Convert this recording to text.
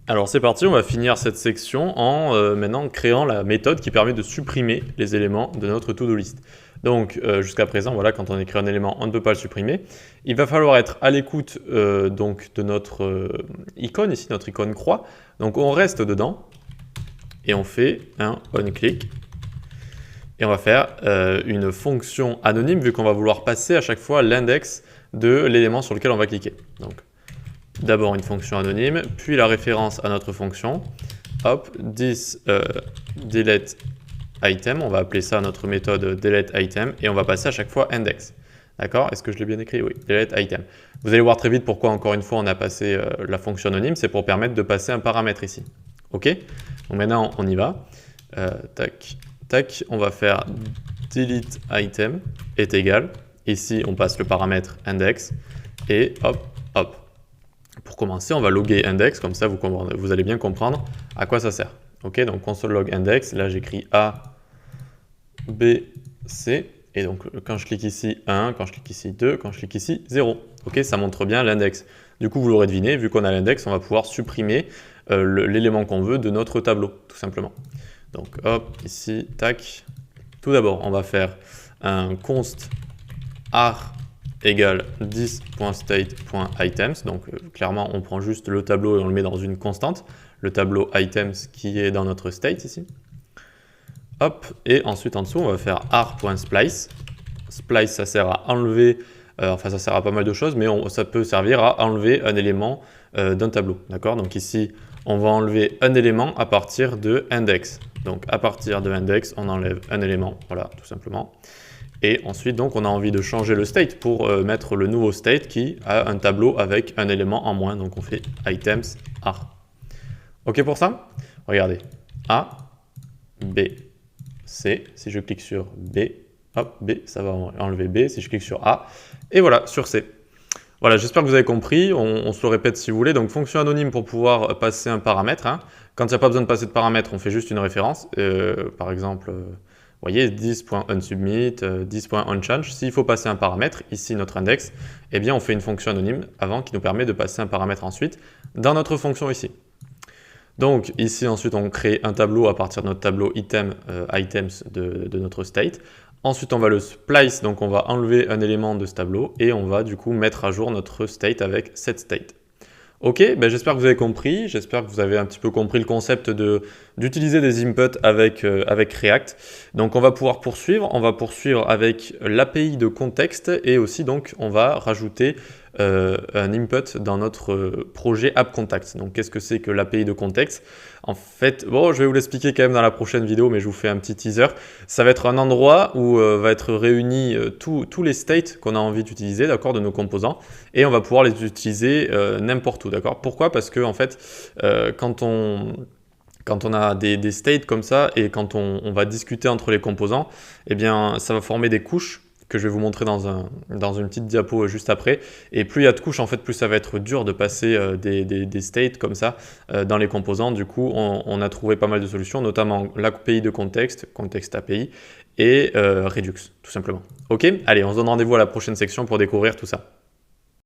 Alors c'est parti, on va finir cette section en maintenant créant la méthode qui permet de supprimer les éléments de notre to-do list. Donc jusqu'à présent, voilà, quand on écrit un élément, on ne peut pas le supprimer. Il va falloir être à l'écoute donc de notre icône, ici notre icône croix. Donc on reste dedans et on fait un onClick. Et on va faire une fonction anonyme vu qu'on va vouloir passer à chaque fois l'index de l'élément sur lequel on va cliquer. Donc d'abord une fonction anonyme, puis la référence à notre fonction. Hop, this delete item, on va appeler ça notre méthode delete item et on va passer à chaque fois index. D'accord? Est-ce que je l'ai bien écrit? Oui, delete item. Vous allez voir très vite pourquoi encore une fois on a passé la fonction anonyme, c'est pour permettre de passer un paramètre ici. Ok? Donc maintenant on y va. Tac, tac, on va faire delete item est égal. Ici on passe le paramètre index et hop, hop. Pour commencer, on va loguer index, comme ça vous allez bien comprendre à quoi ça sert. Ok, donc console log index, là j'écris A, B, C, et donc quand je clique ici 1, quand je clique ici 2, quand je clique ici 0. Ok, ça montre bien l'index. Du coup, vous l'aurez deviné, vu qu'on a l'index, on va pouvoir supprimer l'élément qu'on veut de notre tableau, tout simplement. Donc hop, ici, tac. Tout d'abord, on va faire un const ar égale 10.state.items. Donc clairement, on prend juste le tableau et on le met dans une constante. Le tableau items qui est dans notre state ici. Hop, et ensuite en dessous, on va faire ar.splice. Splice, ça sert à enlever, enfin ça sert à pas mal de choses, mais ça peut servir à enlever un élément d'un tableau. D'accord? Donc ici, on va enlever un élément à partir de index. Donc à partir de index, on enlève un élément, voilà, tout simplement. Et ensuite, donc, on a envie de changer le state pour mettre le nouveau state qui a un tableau avec un élément en moins. Donc, on fait items ar. OK pour ça? Regardez. A, B, C. Si je clique sur B, hop, B, ça va enlever B. Si je clique sur A, et voilà, sur C. Voilà, j'espère que vous avez compris. On se le répète si vous voulez. Donc, fonction anonyme pour pouvoir passer un paramètre. Hein. Quand il n'y a pas besoin de passer de paramètre, on fait juste une référence. Par exemple... Vous voyez, 10.unsubmit, 10.unchange. S'il faut passer un paramètre, ici notre index, eh bien on fait une fonction anonyme avant qui nous permet de passer un paramètre ensuite dans notre fonction ici. Donc ici ensuite on crée un tableau à partir de notre tableau item, items de notre state. Ensuite on va le splice, donc on va enlever un élément de ce tableau et on va du coup mettre à jour notre state avec cette state. Ok, ben j'espère que vous avez compris, j'espère que vous avez un petit peu compris le concept d'utiliser des inputs avec React. Donc on va pouvoir poursuivre avec l'API de contexte et aussi donc on va rajouter un input dans notre projet AppContact. Donc qu'est-ce que c'est que l'API de contexte? En fait, bon, je vais vous l'expliquer quand même dans la prochaine vidéo, mais je vous fais un petit teaser. Ça va être un endroit où va être réunis tous les states qu'on a envie d'utiliser, d'accord, de nos composants, et on va pouvoir les utiliser n'importe où, d'accord? Pourquoi? Parce que en fait, quand on a des states comme ça et quand on va discuter entre les composants, eh bien, ça va former des couches que je vais vous montrer dans une petite diapo juste après. Et plus il y a de couches, en fait, plus ça va être dur de passer des states comme ça dans les composants. Du coup, on a trouvé pas mal de solutions, notamment l'API de contexte, Context API, et Redux, tout simplement. Ok, allez, on se donne rendez-vous à la prochaine section pour découvrir tout ça.